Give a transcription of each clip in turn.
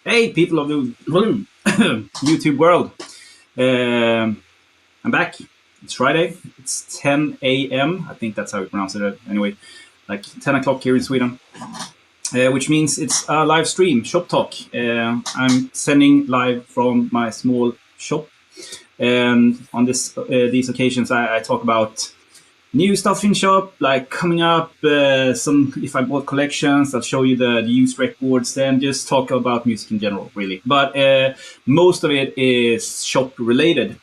Hey, people of the YouTube world. I'm back. It's Friday. It's 10 a.m. I think that's how we pronounce it. Anyway, like 10 o'clock here in Sweden, which means it's a live stream, Shop Talk. I'm sending live from my small shop. And on these occasions, I talk about new stuff in shop, like coming up, some if I bought collections, I'll show you the used records, and just talk about music in general, really. But most of it is shop related.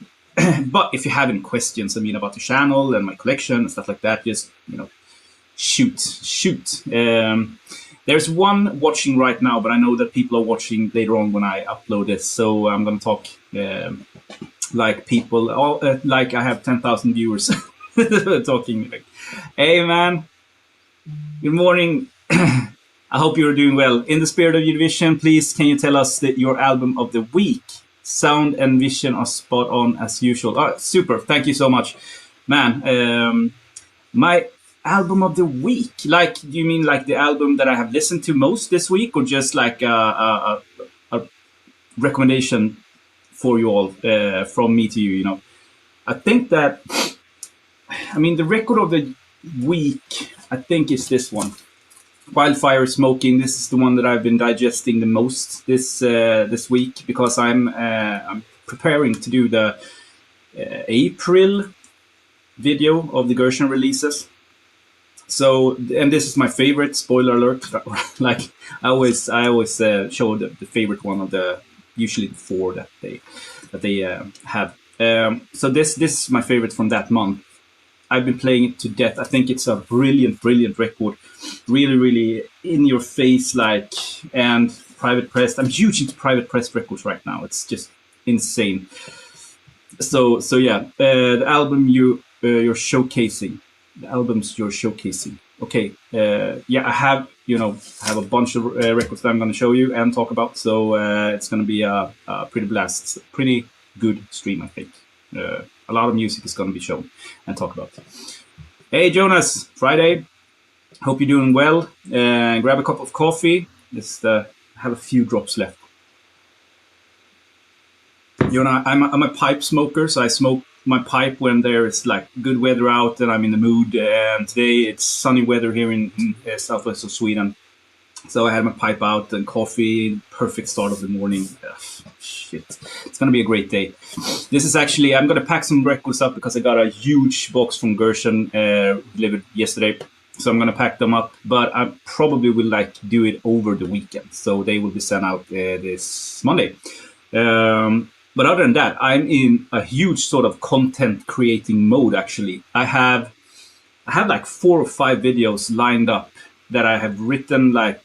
But if you have any questions, about the channel and my collection and stuff like that, just shoot. There's one watching right now, but I know that people are watching later on when I upload this, so I'm gonna talk like people, like I have 10,000 viewers. Talking like, hey man, good morning. I hope you're doing well. In the spirit of Eurovision, please can you tell us your album of the week? Sound and vision are spot on as usual. Oh, super, thank you so much, man. My album of the week, like, do you mean like the album that I have listened to most this week, or just like a recommendation for you all, from me to you? I think that the record of the week, I think, is this one. Wildfire Smoking. This is the one that I've been digesting the most this week, because I'm preparing to do the April video of the Gersian releases. So, and this is my favorite. Spoiler alert! Like I always show the favorite one of the usually the four that they have. So this is my favorite from that month. I've been playing it to death. I think it's a brilliant record. Really, really in your face, like, and private pressed. I'm huge into private pressed records right now. It's just insane. So yeah, the album you're showcasing. The albums you're showcasing. Okay, yeah, I have a bunch of records that I'm going to show you and talk about. So it's going to be a pretty blast, pretty good stream, I think. A lot of music is going to be shown and talked about. Hey, Jonas, Friday. Hope you're doing well. Grab a cup of coffee. Just have a few drops left. I'm a pipe smoker, so I smoke my pipe when there's like good weather out and I'm in the mood. And today it's sunny weather here in southwest of Sweden. So I had my pipe out and coffee, perfect start of the morning. Ugh, shit, it's gonna be a great day. This is actually, I'm gonna pack some records up because I got a huge box from Gersian delivered yesterday. So I'm gonna pack them up, but I probably will do it over the weekend. So they will be sent out this Monday. But other than that, I'm in a huge sort of content creating mode. Actually, I have like 4 or 5 videos lined up that I have written like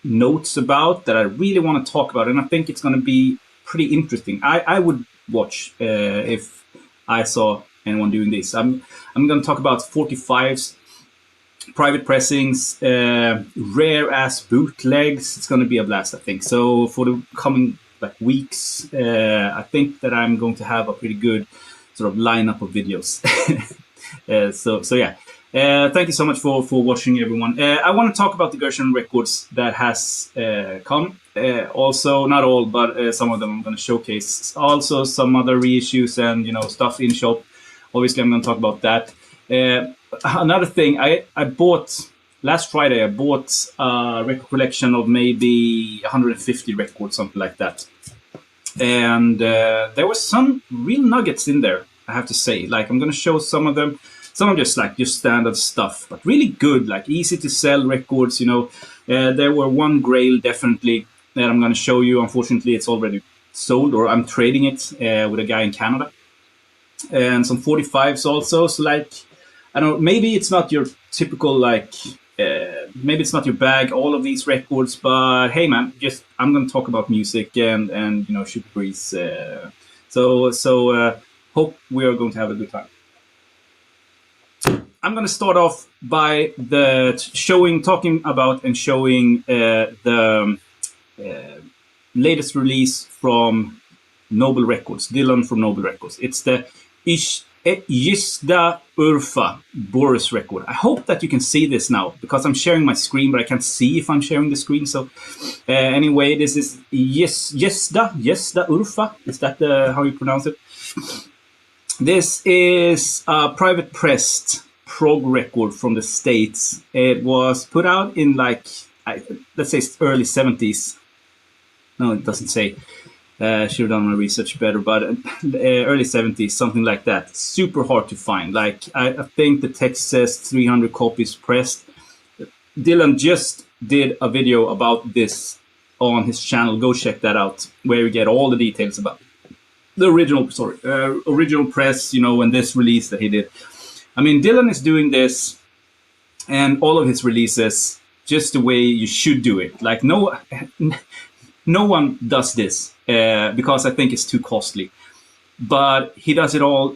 notes about that I really want to talk about, and I think it's going to be pretty interesting. I would watch if I saw anyone doing this. I'm going to talk about 45s, private pressings, rare ass bootlegs. It's going to be a blast, I think. So for the coming weeks, I think that I'm going to have a pretty good sort of lineup of videos. So yeah. Thank you so much for watching, everyone. I want to talk about the Gersian records that has come. Also, not all, but some of them I'm going to showcase. Also, some other reissues and stuff in shop. Obviously, I'm going to talk about that. Another thing, I bought last Friday. I bought a record collection of maybe 150 records, something like that. And there was some real nuggets in there, I have to say. Like, I'm going to show some of them. Some are just standard stuff, but really good, like easy to sell records. There were one grail definitely that I'm going to show you. Unfortunately, it's already sold, or I'm trading it with a guy in Canada. And some 45s also. So I don't know, maybe it's not your typical maybe it's not your bag, all of these records, but hey man, I'm going to talk about music and shoot the breeze. So hope we are going to have a good time. I'm going to start off by talking about and showing the latest release from Noble Records, Dylan from Noble Records. It's the Ysta Urfa Boris record. I hope that you can see this now because I'm sharing my screen, but I can't see if I'm sharing the screen. So anyway, this is Ysta Urfa. Is that how you pronounce it? This is a private pressed prog record from the States. It was put out in like, let's say early 70s. No, it doesn't say. Should have done my research better, but early 70s, something like that. Super hard to find. Like, I think the text says 300 copies pressed. Dylan just did a video about this on his channel. Go check that out, where you get all the details about the original press, you know, and this release that he did. I mean, Dylan is doing this and all of his releases just the way you should do it. Like, no one does this because I think it's too costly. But he does it all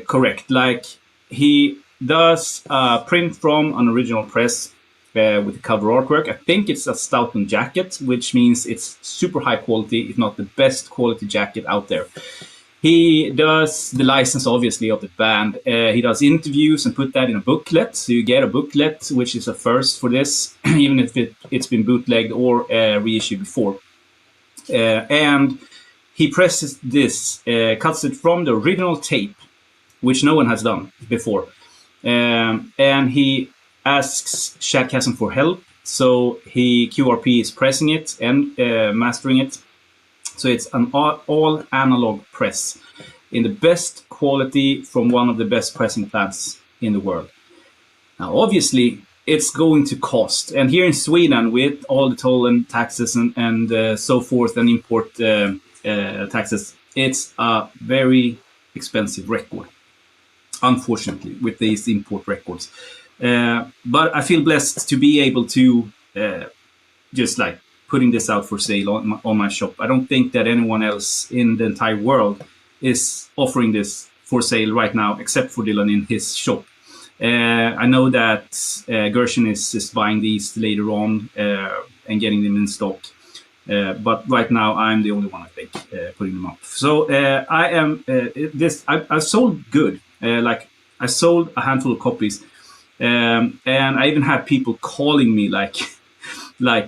correct. Like, he does print from an original press with the cover artwork. I think it's a Stoughton jacket, which means it's super high quality, if not the best quality jacket out there. He does the license, obviously, of the band. He does interviews and put that in a booklet. So you get a booklet, which is a first for this, even if it's been bootlegged or reissued before. And he presses this, cuts it from the original tape, which no one has done before. And he asks Shadcasm for help. So QRP is pressing it and mastering it. So it's an all analog press in the best quality from one of the best pressing plants in the world. Now, obviously, it's going to cost. And here in Sweden, with all the toll and taxes and so forth and import taxes, it's a very expensive record, unfortunately, with these import records. But I feel blessed to be able to just like putting this out for sale on my shop. I don't think that anyone else in the entire world is offering this for sale right now, except for Dylan in his shop. I know that Gersian is buying these later on and getting them in stock. But right now, I'm the only one, I think, putting them up. So I sold good. Like, I sold a handful of copies. And I even had people calling me like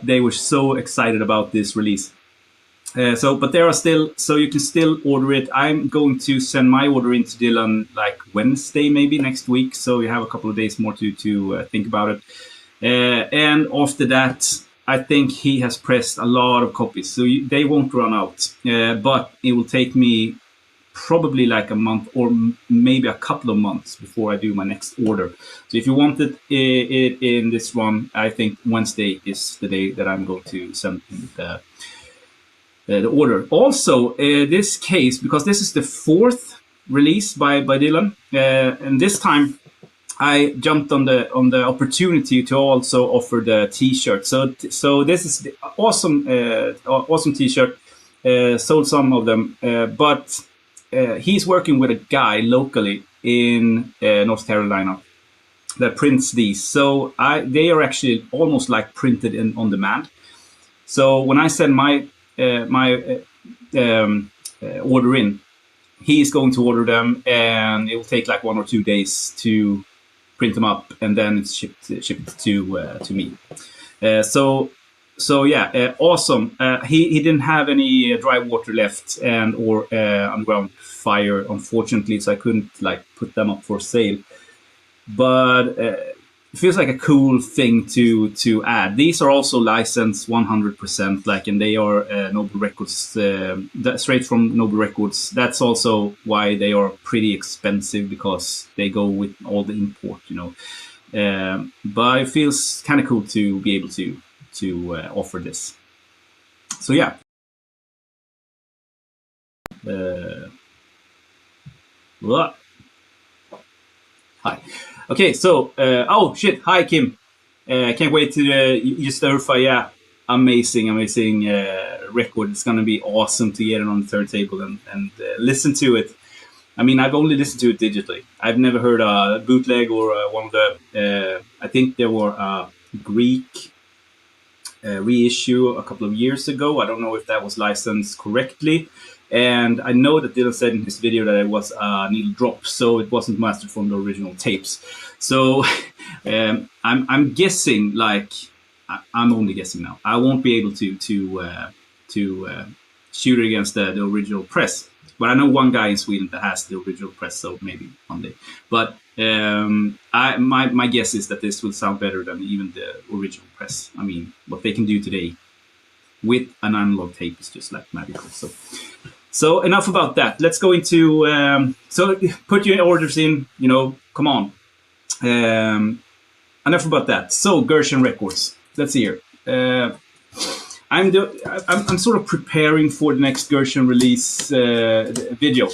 they were so excited about this release. But there are still, so you can still order it. I'm going to send my order in to Dylan like Wednesday, maybe next week. So you have a couple of days more to think about it. And after that, I think he has pressed a lot of copies. So they won't run out. But it will take me probably like a month or maybe a couple of months before I do my next order. So if you want it in this one, I think Wednesday is the day that I'm going to send the order. Also, this case, because this is the fourth release by Dylan, and this time I jumped on the opportunity to also offer the T-shirt. So this is the awesome T-shirt. Sold some of them, but he's working with a guy locally in North Carolina that prints these. So they are actually almost like printed on demand. So when I send my order in, he's going to order them, and it will take like 1 or 2 days to print them up, and then it's shipped to me. So yeah, awesome. He didn't have any dry water left or underground fire, unfortunately, so I couldn't like put them up for sale. But it feels like a cool thing to add. These are also licensed 100%, like, and they are Noble Records, straight from Noble Records. That's also why they are pretty expensive, because they go with all the import, you know. But it feels kind of cool to be able to offer this. So yeah. Hi. Okay, so oh shit! Hi Kim. Can't wait to just yeah, amazing record. It's gonna be awesome to get it on the turntable and listen to it. I mean, I've only listened to it digitally. I've never heard a bootleg or one of the. I think there were a Greek reissue a couple of years ago. I don't know if that was licensed correctly, And I know that Dylan said in his video that it was a needle drop, so it wasn't mastered from the original tapes. So I'm guessing, like, I'm only guessing now. I won't be able to shoot it against the original press. But I know one guy in Sweden that has the original press, so maybe one day. But my guess is that this will sound better than even the original press. I mean, what they can do today with an analog tape is just like magical. So enough about that. Let's go into so put your orders in. You know, come on. Enough about that. So Gersian records. Let's see here. I'm sort of preparing for the next Gersian release video.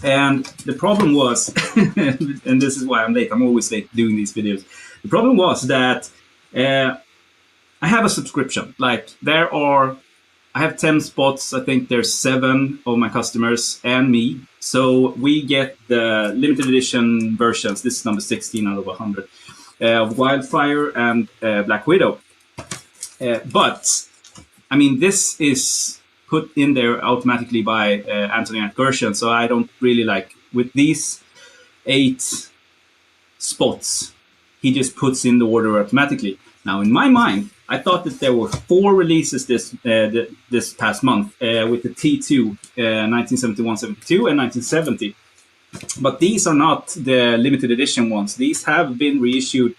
And the problem was, and this is why I'm late, I'm always late doing these videos. The problem was that I have a subscription. Like, I have 10 spots. I think there's 7 of my customers and me. So we get the limited edition versions. This is number 16 out of 100 of Wildfire and Black Widow. But, I mean, this is put in there automatically by Anthony at Gersian, so I don't really like, with these 8 spots, he just puts in the order automatically. Now, in my mind, I thought that there were 4 releases this past month with the T2, 1971-72 and 1970. But these are not the limited edition ones. These have been reissued,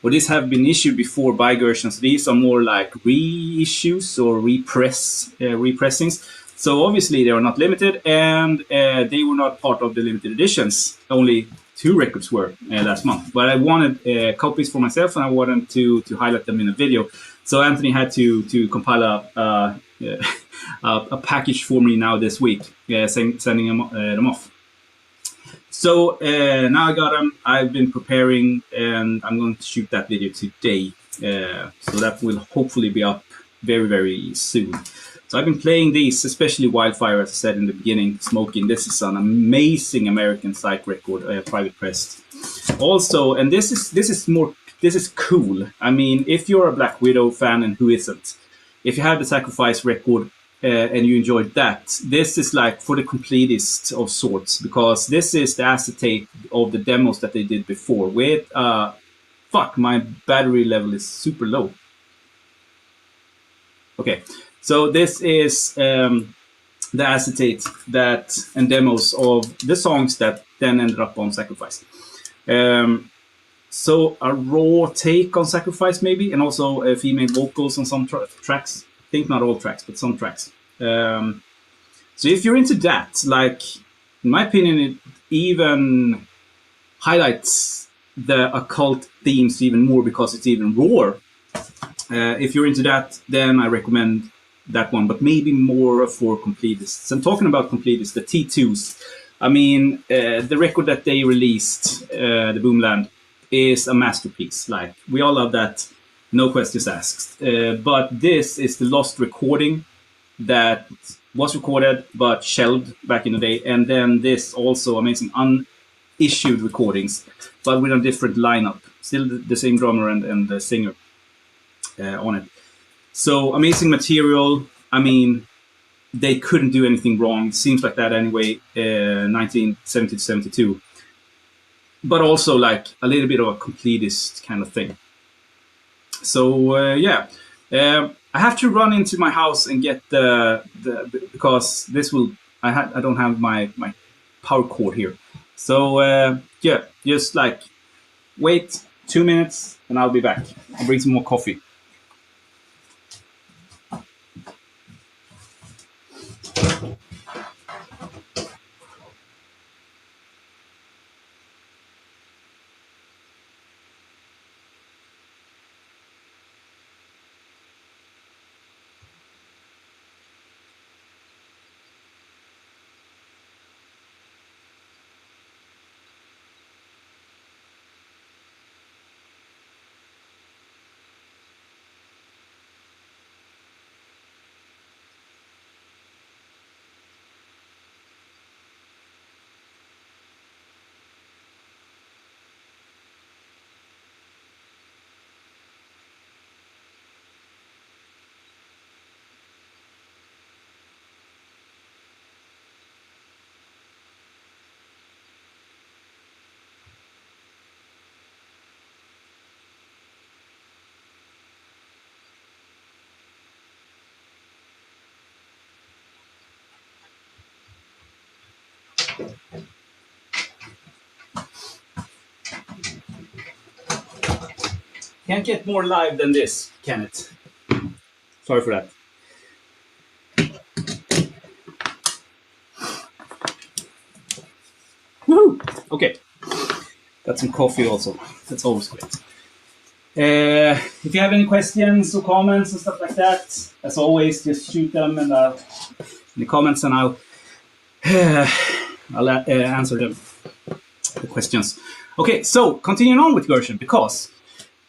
or these have been issued before by Guerssens. These are more like reissues or repressings. So obviously they are not limited, and they were not part of the limited editions. Only 2 records were last month. But I wanted copies for myself, and I wanted to highlight them in a video. So Anthony had to compile a package for me now this week, sending them off. So now I got them. I've been preparing, and I'm going to shoot that video today. So that will hopefully be up very, very soon. So I've been playing these, especially Wildfire, as I said in the beginning, Smoking. This is an amazing American psych record, private pressed. Also, and this is cool. I mean, if you're a Black Widow fan, and who isn't? If you have the Sacrifice record, and you enjoyed that, this is like for the completist of sorts, because this is the acetate of the demos that they did before with, fuck, my battery level is super low. Okay, so this is the acetate that and demos of the songs that then ended up on Sacrifice. So a raw take on Sacrifice maybe, and also female vocals on some tracks. I think not all tracks, but some tracks. So if you're into that, like, in my opinion, it even highlights the occult themes even more because it's even rawer. If you're into that, then I recommend that one, but maybe more for completists. I'm talking about completists, the T2s. I mean, the record that they released, the Boomland, is a masterpiece. Like, we all love that. No questions asked. But this is the lost recording that was recorded but shelved back in the day. And then this also amazing unissued recordings, but with a different lineup. Still the same drummer and the singer on it. So amazing material. I mean, they couldn't do anything wrong. Seems like that anyway, 1970 to 72. But also like a little bit of a completist kind of thing. So yeah, I have to run into my house and get the because this will I don't have my power cord here. So yeah, just like wait 2 minutes and I'll be back. I'll bring some more coffee. Can't get more live than this, can it? Sorry for that. Woo! Okay. Got some coffee also. That's always great. If you have any questions or comments and stuff like that, as always, just shoot them in the comments, and I'll answer them, the questions. Okay, so continuing on with Gersian, because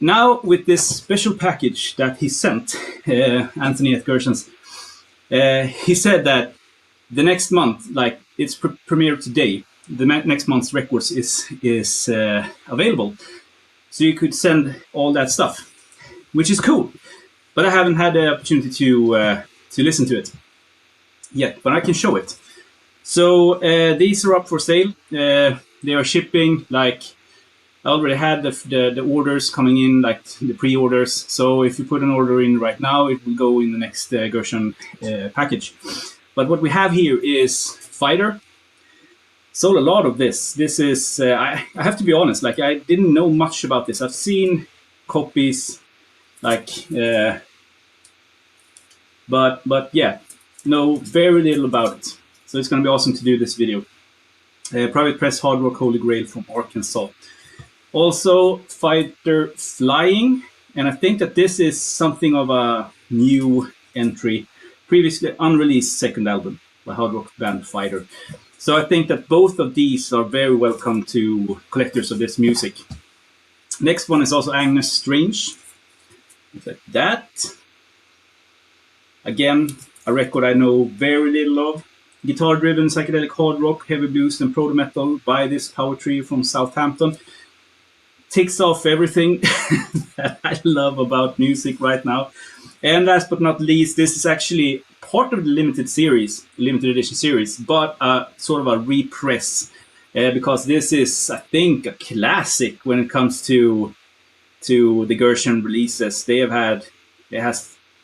now with this special package that he sent, Anthony at Guerssens, he said that the next month, like it's premiere today, the next month's records is available. So you could send all that stuff, which is cool. But I haven't had the opportunity to listen to it yet, but I can show it. So these are up for sale. They are shipping, like I already had the orders coming in, like the pre-orders. So if you put an order in right now, it will go in the next Gersian package. But what we have here is Fighter. Sold a lot of this. This is, I have to be honest, like I didn't know much about this. I've seen copies, like, but yeah, know very little about it. So it's going to be awesome to do this video. Private Press Hard Rock Holy Grail from Arkansas. Also, Fighter Flying, and I think that this is something of a new entry, previously unreleased second album by hard rock band Fighter. So I think that both of these are very welcome to collectors of this music. Next one is also Agnes Strange. Like that. Again, a record I know very little of. Guitar-driven psychedelic hard rock, heavy blues, and proto metal by this power trio from Southampton. Ticks off everything that I love about music right now. And last but not least, this is actually part of the limited edition series, but sort of a repress, because this is, I think, a classic when it comes to the Gersian releases. They have had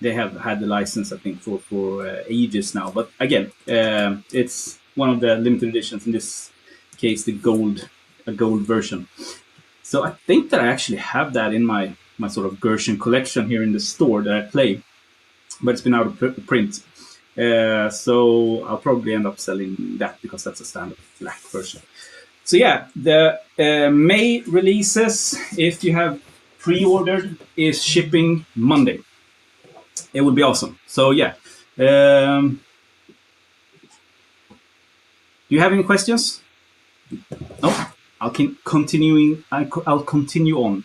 the license, I think, for ages now. But again, it's one of the limited editions. In this case, a gold version. So I think that I actually have that in my sort of Gersian collection here in the store that I play, but it's been out of print. So I'll probably end up selling that because that's a standard black version. So yeah, the May releases, if you have pre-ordered, is shipping Monday. It would be awesome. So yeah. Do you have any questions? No? I'll continue on.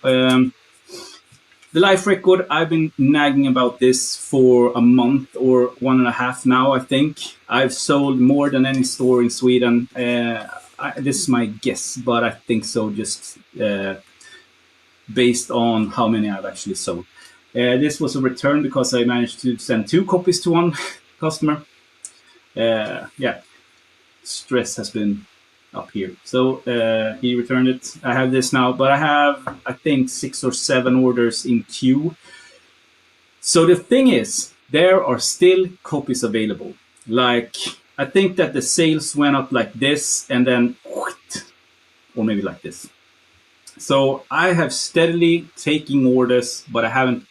The life record, I've been nagging about this for a month or 1.5 now, I think. I've sold more than any store in Sweden. This is my guess, but I think so, just based on how many I've actually sold. This was a return because I managed to send 2 copies to one customer. Yeah, stress has been up here. So he returned it. I have this now, but I have, I think, 6 or 7 orders in queue. So the thing is, there are still copies available. Like, I think that the sales went up like this and then, or maybe like this. So I have steadily taking orders, but I haven't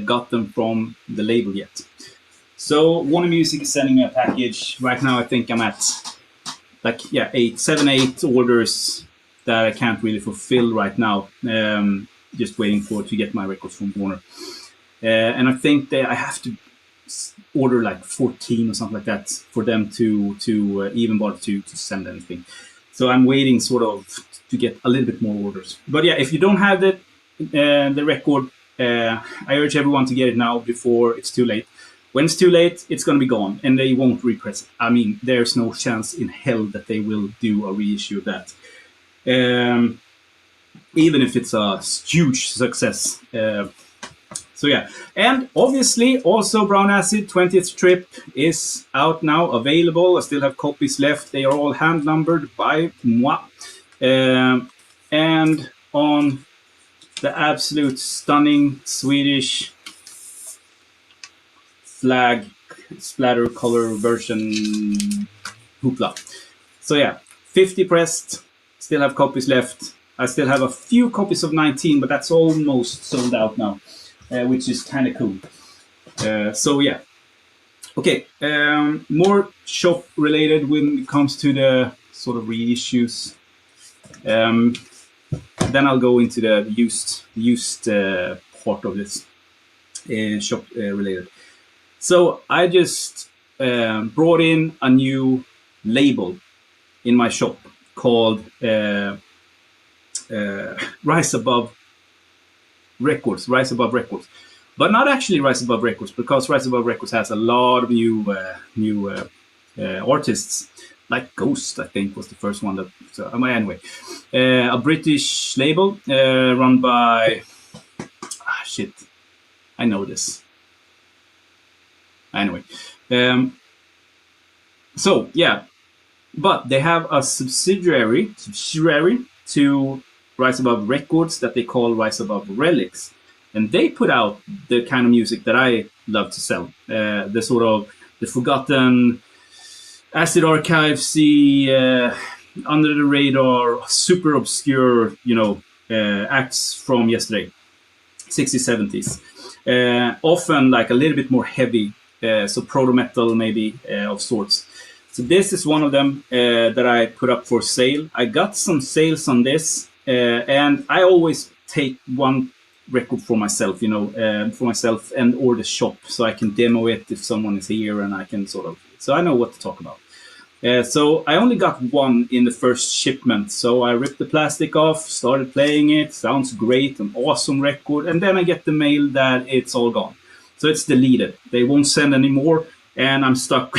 got them from the label yet. So Warner Music is sending me a package. Right now I think I'm at like, yeah, 7, 8 orders that I can't really fulfill right now. Just waiting to get my records from Warner. And I think that I have to order like 14 or something like that for them to even bother to send anything. So I'm waiting sort of to get a little bit more orders. But yeah, if you don't have the record, I urge everyone to get it now before it's too late. When it's too late, it's going to be gone, and they won't repress it. I mean, there's no chance in hell that they will do a reissue of that. Even if it's a huge success. So yeah, and obviously also Brown Acid 20th Trip is out now, available. I still have copies left. They are all hand numbered by moi. And on the absolute stunning Swedish flag splatter color version hoopla. So yeah, 50 pressed, still have copies left. I still have a few copies of 19, but that's almost sold out now, which is kind of cool. So yeah. Okay, more shop related when it comes to the sort of reissues. Then I'll go into the used part of this shop related. So I just brought in a new label in my shop called Rise Above Records. Rise Above Records. But not actually Rise Above Records, because Rise Above Records has a lot of new artists. Like Ghost, I think, was the first one that. So, anyway, a British label run by. Shit, I know this. Anyway, so yeah, but they have a subsidiary to Rise Above Records that they call Rise Above Relics, and they put out the kind of music that I love to sell. The sort of the forgotten, acid archives-y, under the radar, super obscure, acts from yesterday, 60s, 70s. Often like a little bit more heavy, so proto-metal maybe of sorts. So this is one of them that I put up for sale. I got some sales on this, and I always take one record for myself, and or the shop, so I can demo it if someone is here, and I can so I know what to talk about. So I only got one in the first shipment, so I ripped the plastic off, started playing it, sounds great, an awesome record, and then I get the mail that it's all gone. So it's deleted. They won't send any more, and I'm stuck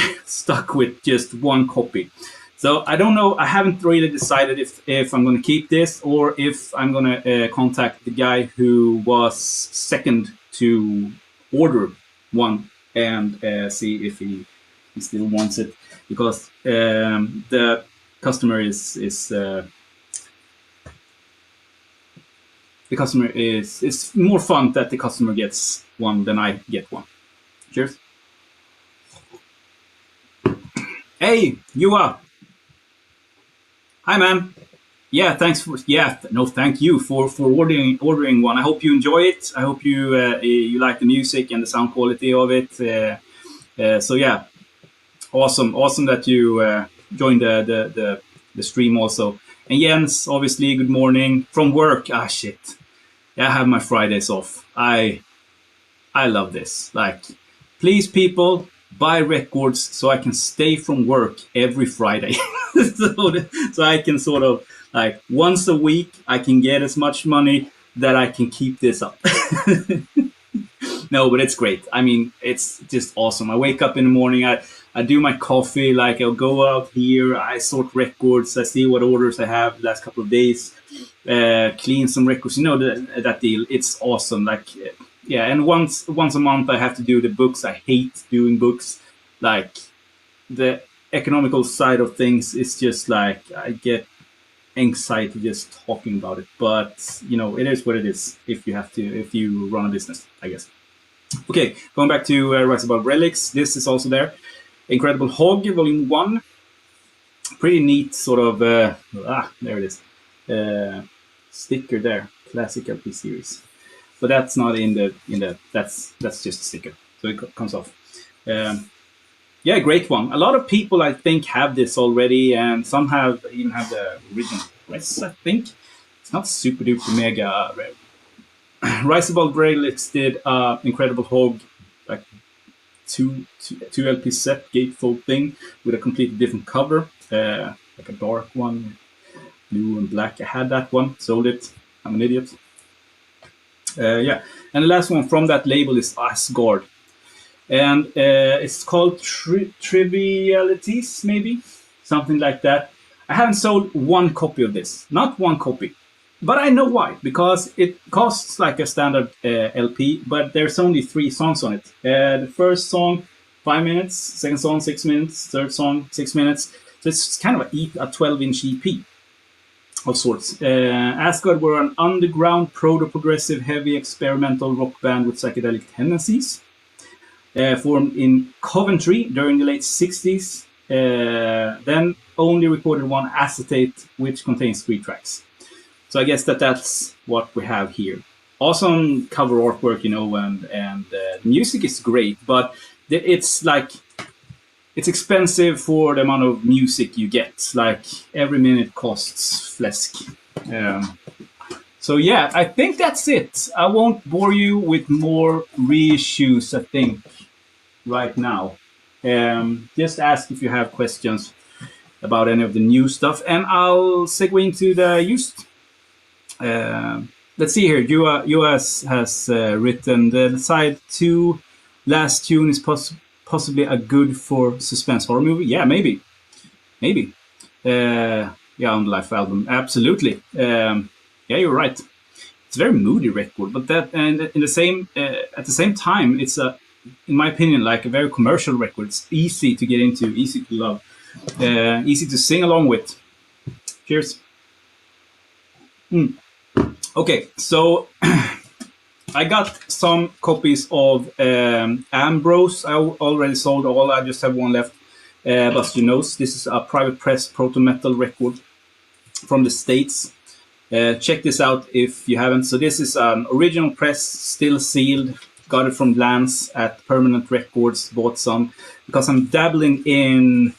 with just one copy. So I don't know, I haven't really decided if I'm going to keep this or if I'm going to contact the guy who was second to order one and see if he still wants it. Because the customer is it's more fun that the customer gets one than I get one. Cheers. Hey, you are. Hi, man. Yeah, thanks for thank you for ordering one. I hope you enjoy it. I hope you like the music and the sound quality of it. So yeah. Awesome that you joined the stream also. And Jens, obviously, good morning from work. Shit. Yeah, I have my Fridays off. I love this. Like, please, people, buy records so I can stay from work every Friday. so I can sort of, like, once a week, I can get as much money that I can keep this up. No, but it's great. I mean, it's just awesome. I wake up in the morning, I do my coffee, like I'll go out here, I sort records, I see what orders I have the last couple of days, clean some records, that deal. It's awesome. Like, yeah, and once a month I have to do the books. I hate doing books. Like, the economical side of things is just like, I get anxiety just talking about it. But, it is what it is if you run a business, I guess. Okay, going back to Rise Above Relics, this is also there. Incredible Hog, Volume 1. Pretty neat sort of, there it is. Sticker there, classic LP series. But that's not in the that's just a sticker. So it comes off. Yeah, great one. A lot of people, I think, have this already, and some even have the original press, I think. It's not super duper mega rare. Rise Above Relics did Incredible Hog, like two LP set gatefold thing with a completely different cover, like a dark one, blue and black. I had that one, sold it. I'm an idiot. Yeah, and the last one from that label is Asgard, and it's called Trivialities, maybe something like that. I haven't sold one copy of this, not one copy. But I know why, because it costs like a standard LP, but there's only 3 songs on it. The first song, 5 minutes, second song, 6 minutes, third song, 6 minutes. So it's kind of a 12-inch EP of sorts. Asgard were an underground, proto-progressive, heavy experimental rock band with psychedelic tendencies. Formed in Coventry during the late 60s. Then only recorded one acetate, which contains 3 tracks. So I guess that's what we have here. Awesome cover artwork, and the music is great, but it's like it's expensive for the amount of music you get. Like every minute costs flesk. So yeah, I think that's it. I won't bore you with more reissues, I think, right now. Just ask if you have questions about any of the new stuff, and I'll segue into the used. Let's see here. US has written the side 2 last tune is possibly a good for suspense horror movie. Yeah, maybe. Yeah, on the live album, absolutely. Yeah, you're right. It's a very moody record, but that and in the same at the same time, it's in my opinion, like a very commercial record. It's easy to get into, easy to love, easy to sing along with. Cheers. Okay, so I got some copies of Ambrose. I already sold all. I just have one left. Bust Your Nose. This is a private press proto metal record from the States. Check this out if you haven't. So this is an original press, still sealed. Got it from Lance at Permanent Records. Bought some because I'm dabbling in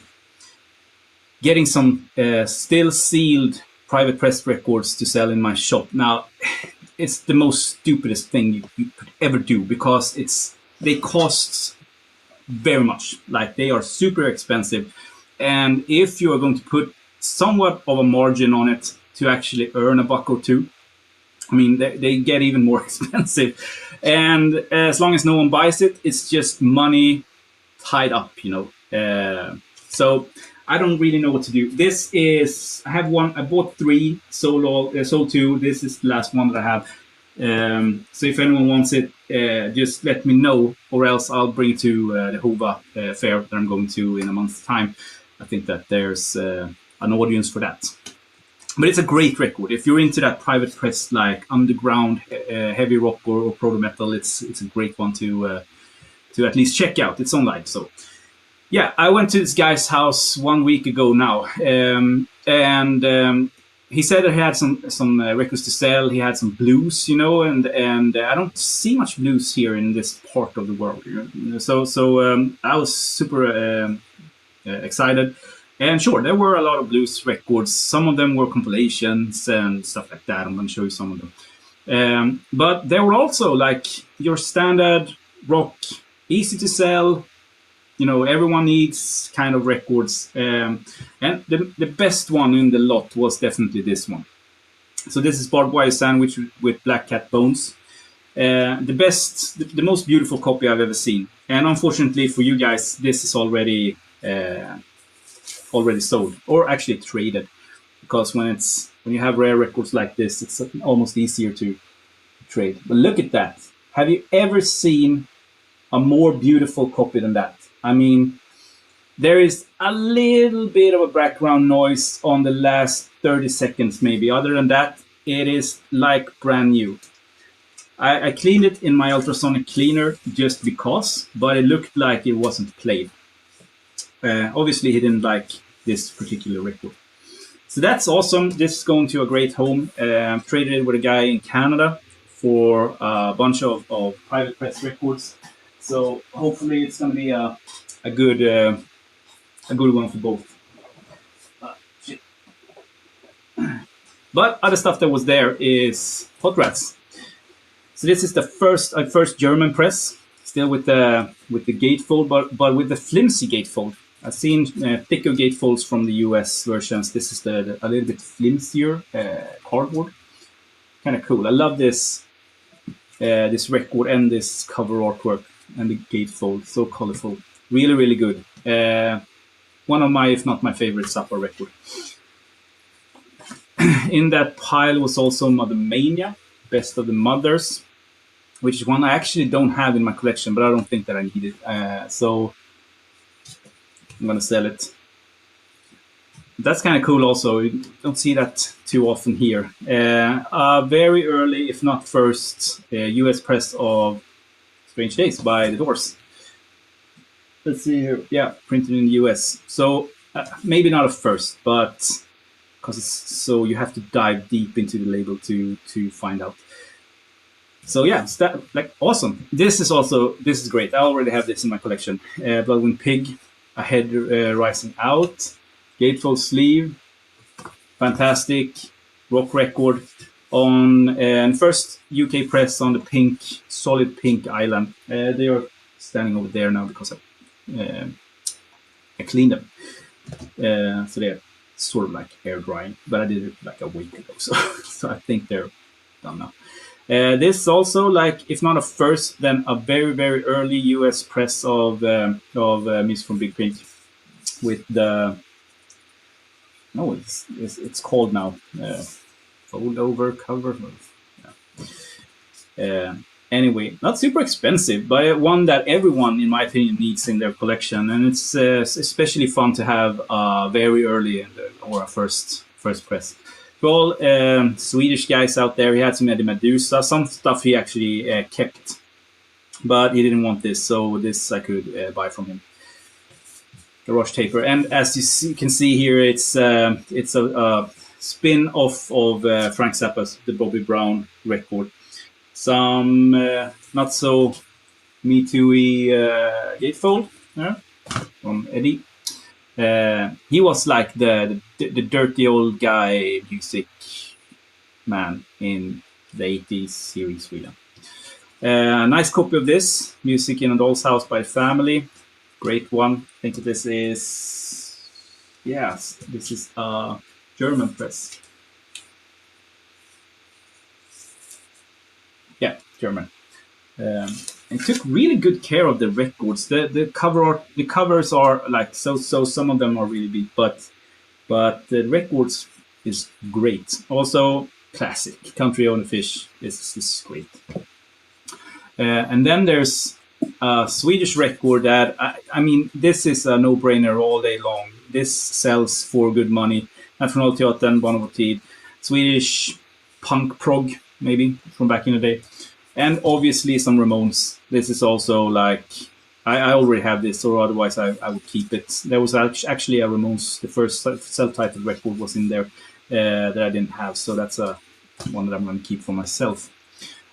getting some still sealed private press records to sell in my shop. Now, it's the most stupidest thing you could ever do because they cost very much. Like they are super expensive, and if you are going to put somewhat of a margin on it to actually earn a buck or two, I mean they get even more expensive. And as long as no one buys it, it's just money tied up, So I don't really know what to do. This is I have one. I bought 3, sold 2. This is the last one that I have. So if anyone wants it, just let me know, or else I'll bring it to the Hova fair that I'm going to in a month's time. I think that there's an audience for that. But it's a great record. If you're into that private press, like underground heavy rock or proto metal, it's a great one to at least check out. It's online, so. Yeah, I went to this guy's house 1 week ago now, and he said that he had some records to sell. He had some blues, and I don't see much blues here in this part of the world. So I was super excited, and sure, there were a lot of blues records. Some of them were compilations and stuff like that. I'm going to show you some of them, but there were also like your standard rock, easy to sell. Everyone needs kind of records. And the best one in the lot was definitely this one. So this is Barbed Wire Sandwich with Black Cat Bones. The most beautiful copy I've ever seen. And unfortunately for you guys, this is already sold, or actually traded. Because when you have rare records like this, it's almost easier to trade. But look at that. Have you ever seen a more beautiful copy than that? I mean, there is a little bit of a background noise on the last 30 seconds, maybe. Other than that, it is like brand new. I cleaned it in my ultrasonic cleaner just because, but it looked like it wasn't played. Obviously, he didn't like this particular record. So that's awesome. This is going to a great home. Traded it with a guy in Canada for a bunch of private press records. So hopefully it's going to be a good one for both. Shit. But other stuff that was there is Hot Rats. So this is the first German press, still with the gatefold, but with the flimsy gatefold. I've seen thicker gatefolds from the US versions. This is a little bit flimsier cardboard. Kind of cool. I love this record and this cover artwork. And the gatefold, so colorful, really, really good. One of my, if not my favorite, Zappa record. In that pile was also Mother Mania, Best of the Mothers, which is one I actually don't have in my collection, but I don't think that I need it. So I'm gonna sell it. That's kind of cool. Also, you don't see that too often here. Very early, if not first, US press of Strange Days by The Doors. Let's see here. Yeah, printed in the US. So maybe not a first, but because so you have to dive deep into the label to find out. So yeah, it's that, like, awesome. This is great. I already have this in my collection. Bloodwind Pig, a head rising out, gatefold sleeve, fantastic rock record on and first UK press on the solid pink island. They are standing over there now because I cleaned them. So they're sort of like air drying, but I did it like a week ago, so I think they're done now. This also, like, if not a first, then a very, very early US press of Music from Big Print with the it's called now fold over cover. Yeah. Anyway, not super expensive, but one that everyone, in my opinion, needs in their collection, and it's especially fun to have very early or a first press. For all Swedish guys out there, he had some Eddie Medusa, some stuff he actually kept, but he didn't want this, so this I could buy from him. The Rush Taper, and as you can see here, it's a spin-off of Frank Zappa's The Bobby Brown record. Some not so Me Too-y gatefold from Eddie. He was like the dirty old guy music man in the 80s here in Sweden. Nice copy of this, Music in a Doll's House by Family. Great one. I think this is a German press. Yeah, German. And took really good care of the records. The covers are like so. Some of them are really big, but the records is great. Also classic. Country on a Fish is great. And then there's a Swedish record that I mean, this is a no-brainer all day long. This sells for good money. Nationalteatern, Barnavård, Swedish punk prog, maybe from back in the day. And obviously some Ramones. This is also like, I already have this, or otherwise I would keep it. There was actually a Ramones, the first self-titled record was in there that I didn't have, so that's one that I'm going to keep for myself.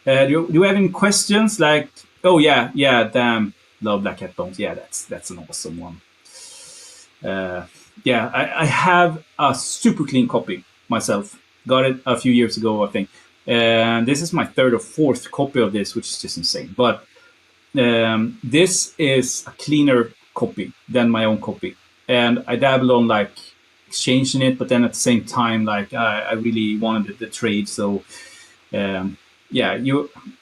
Do you have any questions? Like, oh yeah, damn, love Black Hat Bones. Yeah, that's an awesome one. Yeah, I have a super clean copy myself. Got it a few years ago, I think. And this is my third or fourth copy of this, which is just insane. But this is a cleaner copy than my own copy. And I dabbled on like exchanging it, but then at the same time, like I really wanted the trade. So yeah,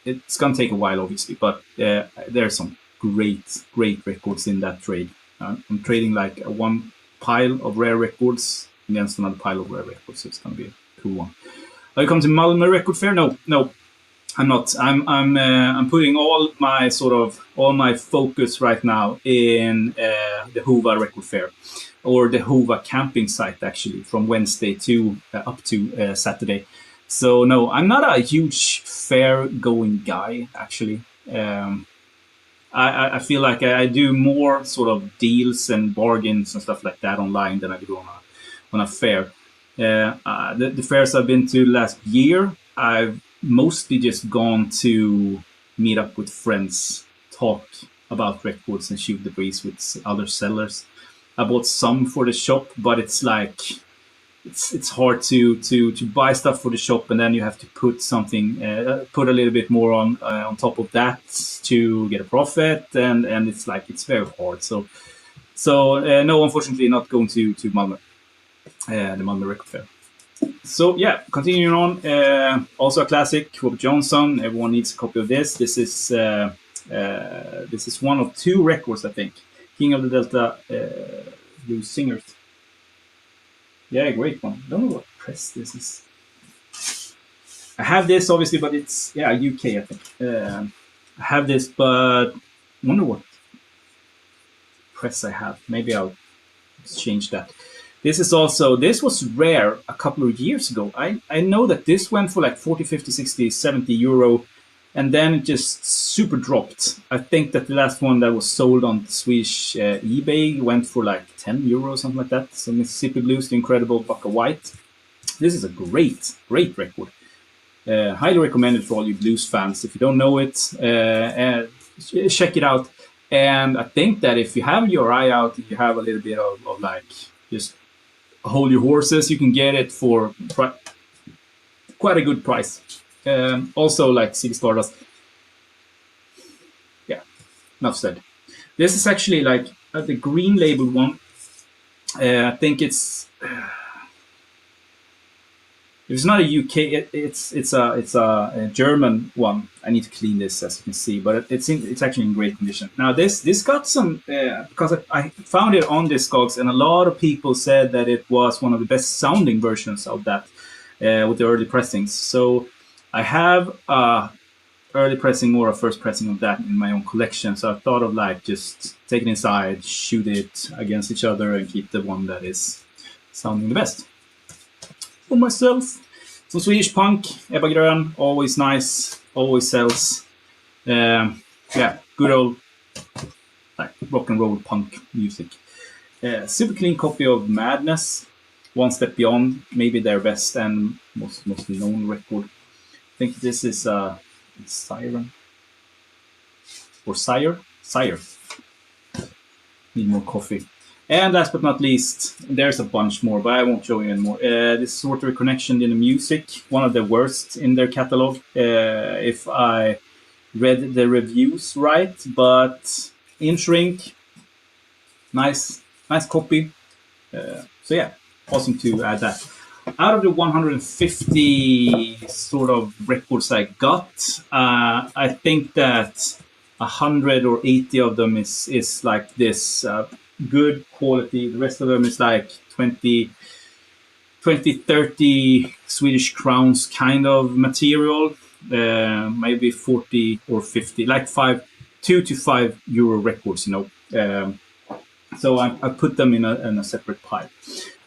it's gonna take a while, obviously, but there's some great records in that trade. I'm trading like one pile of rare records against another pile of rare records, so it's gonna be a cool one. Are you coming to Malmö Record Fair? No, I'm not. I'm putting all my focus right now in the Hova Record Fair, or the Hova camping site, actually, from Wednesday to up to Saturday. So no, I'm not a huge fair-going guy, actually. I feel like I do more sort of deals and bargains and stuff like that online than I do on a fair. The fairs I've been to last year, I've mostly just gone to meet up with friends, talk about records and shoot the breeze with other sellers. I bought some for the shop, but it's like it's hard to buy stuff for the shop, and then you have to put something, put a little bit more on top of that to get a profit, and it's very hard. So no, unfortunately, not going to Malmö. The Malmö Record Fair. So yeah, continuing on, also a classic, Robert Johnson. Everyone needs a copy of this. This is one of two records, I think. King of the Delta Blues Singers. Yeah, great one. I don't know what press this is. I have this, obviously, but it's UK, I think. I have this, but I wonder what press I have. Maybe I'll change that. This was rare a couple of years ago. I know that this went for like 40, 50, 60, 70 euro, and then it just super dropped. I think that the last one that was sold on Swedish eBay went for like 10 euro, something like that. So Mississippi Blues, the incredible Buck of White. This is a great record. Highly recommended for all you blues fans. If you don't know it, check it out. And I think that if you have your eye out, you have a little bit of like just hold your horses, you can get it for quite a good price. Also, like City Stardust. Yeah, enough said. This is actually like the green label one. I think it's not a UK. It's a German one. I need to clean this, as you can see, but it's actually in great condition. Now this got some because I found it on Discogs, and a lot of people said that it was one of the best sounding versions of that with the early pressings. So I have early pressing or a first pressing of that in my own collection. So I thought of like just take it inside, shoot it against each other, and keep the one that is sounding the best. For myself, some Swedish punk, Ebba Grön, always nice, always sells. Yeah, good old like rock and roll punk music. Super clean copy of Madness, One Step Beyond, maybe their best and most known record. I think this is Siren or Sire. Need more coffee. And last but not least, there's a bunch more, but I won't show you anymore. This is Rotary Connection in the Music, one of the worst in their catalog, if I read the reviews right. But in shrink, nice copy. So yeah, awesome to add that. Out of the 150 sort of records I got, I think that 100 or 80 of them is like this good quality. The rest of them is like 20, 30 Swedish crowns kind of material, maybe 40 or 50, like 2 to 5 euro records, you know. So I put them in a separate pile.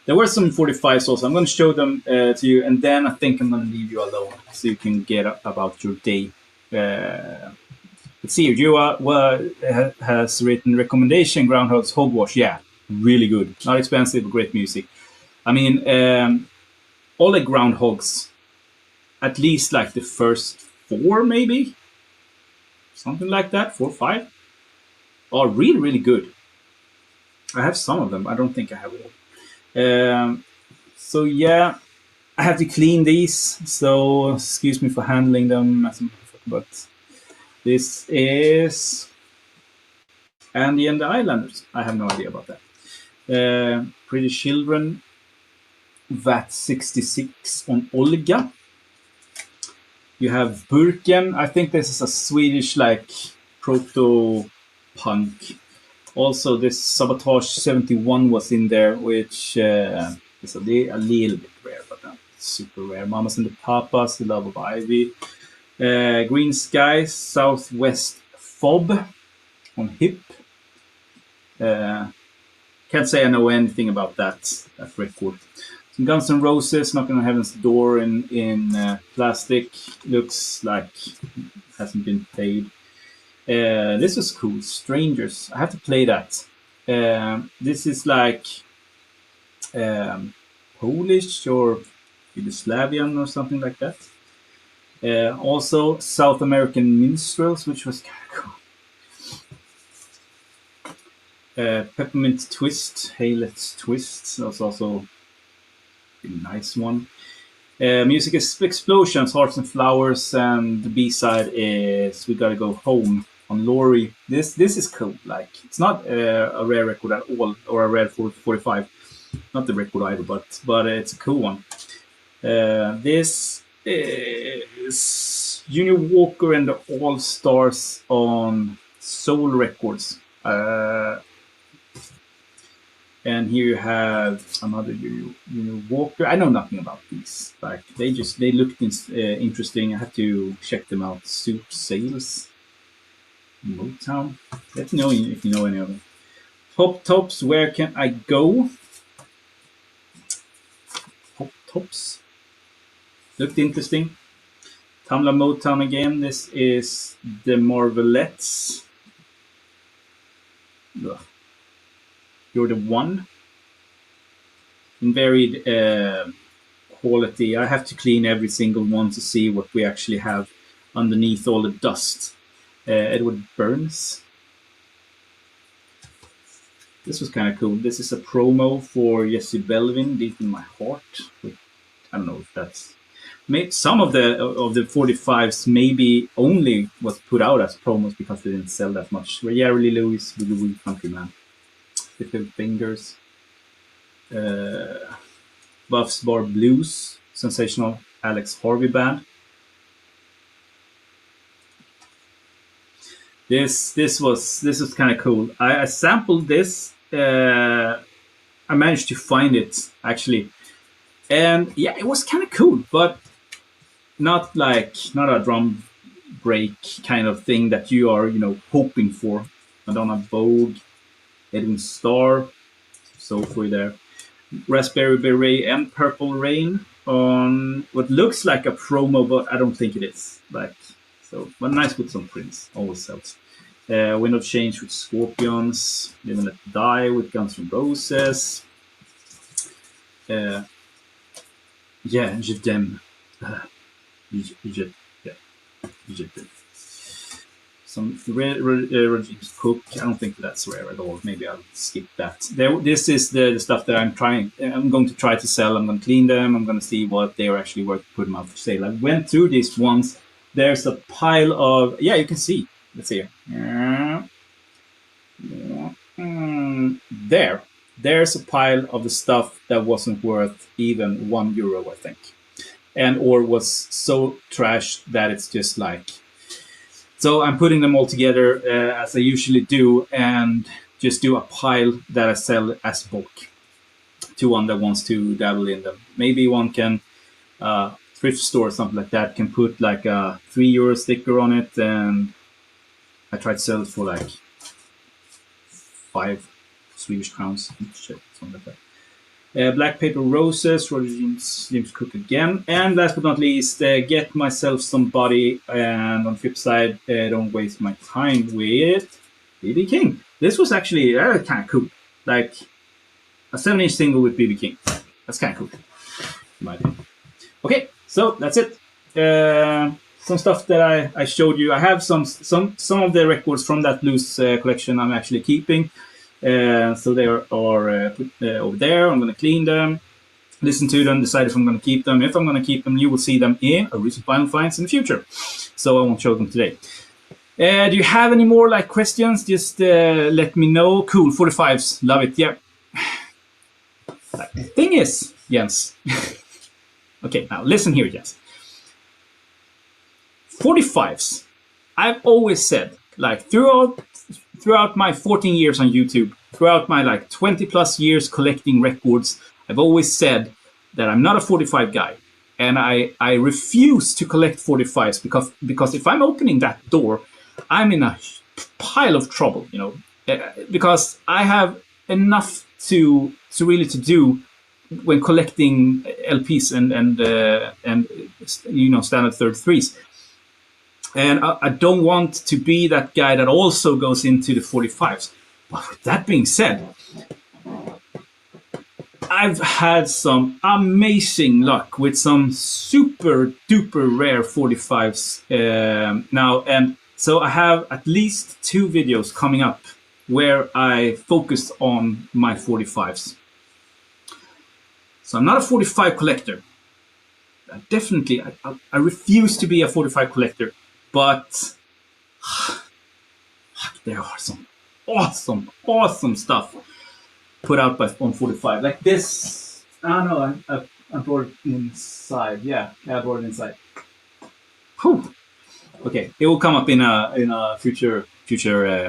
There were some 45s also. I'm going to show them to you, and then I think I'm going to leave you alone so you can get about your day. Let's see, Jua has written recommendation, Groundhog's Hogwash. Yeah, really good. Not expensive, great music. I mean, all the Groundhogs, at least like the first 4 maybe, something like that, 4 or 5, are really, really good. I have some of them. I don't think I have all. So yeah, I have to clean these. So excuse me for handling them, but this is Andy and the Islanders. I have no idea about that. Pretty Children, VAT 66 on Olga. You have Burken. I think this is a Swedish like proto-punk. Also, this Sabotage 71 was in there, which is a little bit rare, but not super rare. Mamas and the Papas, The Love of Ivy. Green Sky, Southwest Fob on Hip. Can't say I know anything about that record. Some Guns N' Roses, Knocking on Heaven's Door in plastic. Looks like it hasn't been played. This was cool. Strangers. I have to play that. This is like Polish or Yugoslavian or something like that. Also, South American Minstrels, which was kind of cool. Peppermint Twist, Haylet's Twist. That's also a nice one. Music is Explosions, Hearts and Flowers, and the B-side is We Gotta Go Home on Laurie. This is cool. Like, it's not a rare record at all, or a rare 45. Not the record either, but it's a cool one. This is Junior Walker and the All Stars on Soul Records. And here you have another Junior Walker. I know nothing about these. Like they looked interesting. I have to check them out. Soup Sales, Motown. Let me know if you know any of them. Pop Tops. Where Can I Go? Pop Tops. Looked interesting. Tamla Motown again. This is the Marvelettes. Ugh. You're the One. In varied quality. I have to clean every single one to see what we actually have underneath all the dust. Edward Burns. This was kind of cool. This is a promo for Jesse Belvin, Deep in My Heart. I don't know if that's... Maybe some of the 45s maybe only was put out as promos because they didn't sell that much. Jerry Lee Lewis with the Wee Countryman. Little Fingers. Buffs Bar Blues. Sensational Alex Harvey Band. This was kind of cool. I sampled this. I managed to find it actually, and yeah, it was kind of cool, but not a drum break kind of thing that you are hoping for. Madonna Vogue, Edwin Starr, Soulfree there, Raspberry Beret and Purple Rain on what looks like a promo, but I don't think it is. But nice with some prints, always sells. Wind of Change with Scorpions, Live and Let Die with Guns N' Roses. Je t'aime. Some Regimes Cook. I don't think that's rare at all. Maybe I'll skip that. This is the stuff that I'm going to try to sell. I'm going to clean them. I'm going to see what they are actually worth to put them out for sale. I went through this once. There's a pile of... Yeah, you can see. Let's see here. There's a pile of the stuff that wasn't worth even €1, I think. Or was so trashed that it's just like... So I'm putting them all together as I usually do and just do a pile that I sell as bulk to one that wants to dabble in them. Maybe one can... thrift store or something like that can put like a €3 sticker on it, and I tried to sell it for like 5 Swedish crowns each, something like that. Black Paper Roses, Roger James Cook again, and last but not least, Get Myself Somebody, and on the flip side, Don't Waste My Time with BB King. This was actually kind of cool, like a 7-inch single with BB King. That's kind of cool, in my opinion. Okay, so that's it. Some stuff that I showed you. I have some of the records from that loose collection I'm actually keeping. So they are put over there. I'm going to clean them, listen to them, decide if I'm going to keep them. If I'm going to keep them, you will see them in a recent Final Finds in the future. So I won't show them today. Do you have any more questions? Just let me know. Cool, 45s, love it. Yeah. The thing is, Jens. Okay, now listen here, Jens. 45s. I've always said, throughout my 14 years on YouTube, throughout my 20 plus years collecting records, I've always said that I'm not a 45 guy. And I refuse to collect 45s because if I'm opening that door, I'm in a pile of trouble, because I have enough to really to do when collecting LPs and standard 33s. And I don't want to be that guy that also goes into the 45s. But with that being said, I've had some amazing luck with some super duper rare 45s now. And so I have at least 2 videos coming up where I focused on my 45s. So I'm not a 45 collector. I refuse to be a 45 collector. But there are some awesome stuff put out on 45. Like this. I don't know. I brought it inside. Yeah, I brought it inside. Whew. Okay, it will come up in a future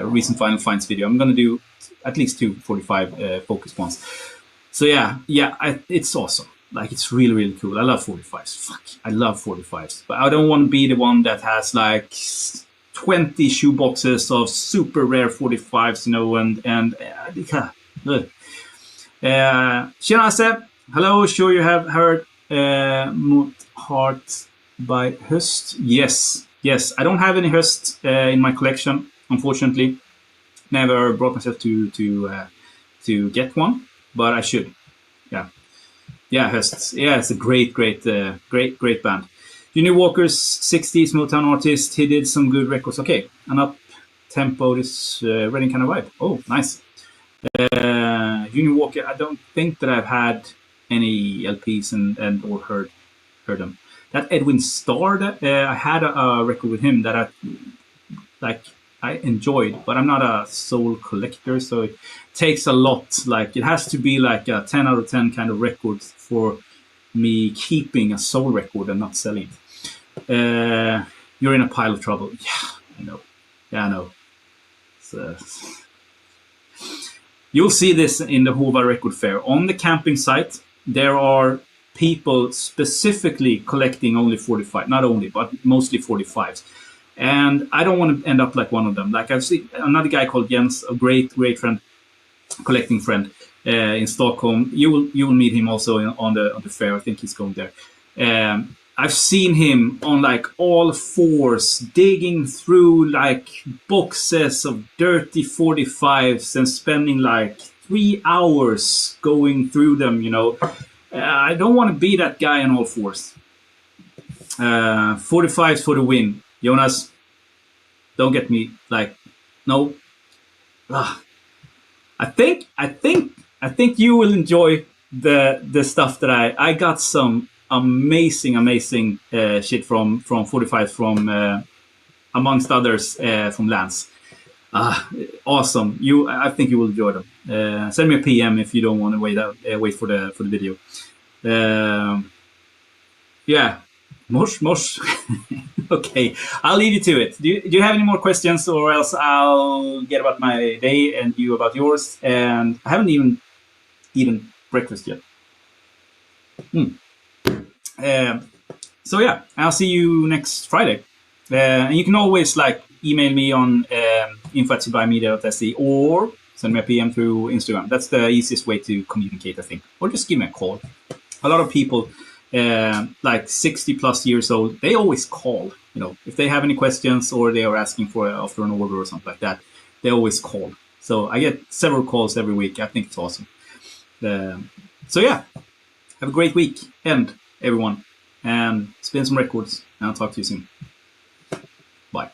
recent Final Finds video. I'm gonna do at least 2 45 focus ones. So yeah, it's awesome. It's really, really cool. I love 45s. Fuck, I love 45s. But I don't want to be the one that has 20 shoeboxes of super rare 45s, Tjena Seb. Hello, sure you have heard Mot Heart by Höst. Yes. I don't have any Höst in my collection, unfortunately. Never brought myself to get one, but I should. Yeah. Yeah, Hösts. Yeah, it's a great band. Junior Walker's 60s Motown artist. He did some good records. Okay, an up tempo, this Reading kind of vibe. Oh, nice. Junior Walker. I don't think that I've had any LPs and or heard them. That Edwin Starr, that I had a record with him that I enjoyed, but I'm not a soul collector, so it takes a lot. Like, it has to be like a 10 out of 10 kind of record for me keeping a soul record and not selling it. You're in a pile of trouble. Yeah, I know. Yeah, I know. So, you'll see this in the Hova Record Fair. On the camping site, there are people specifically collecting only 45, not only, but mostly 45s. And I don't want to end up like one of them. Like, I've seen another guy called Jens, a great friend, collecting friend in Stockholm. You will meet him also on the fair. I think he's going there. I've seen him on like all fours digging through like boxes of dirty 45s and spending like 3 hours going through them. I don't want to be that guy on all fours. 45s for the win. Jonas, don't get me like, no. I think you will enjoy the stuff that I got some amazing shit from 45s from amongst others from Lance. Awesome. I think you will enjoy them. Send me a PM if you don't want to wait for the video. Yeah. Mosh. Okay, I'll leave you to it. Do you have any more questions, or else I'll get about my day and you about yours? And I haven't even eaten breakfast yet. So yeah, I'll see you next Friday. And you can always like email me on info@sublimemedia.se or send me a PM through Instagram. That's the easiest way to communicate, I think. Or just give me a call. A lot of people, like 60 plus years old, they always call. If they have any questions or they are asking for after an order or something like that, they always call. So I get several calls every week. I think it's awesome. So yeah, have a great weekend, everyone, and spin some records. And I'll talk to you soon. Bye.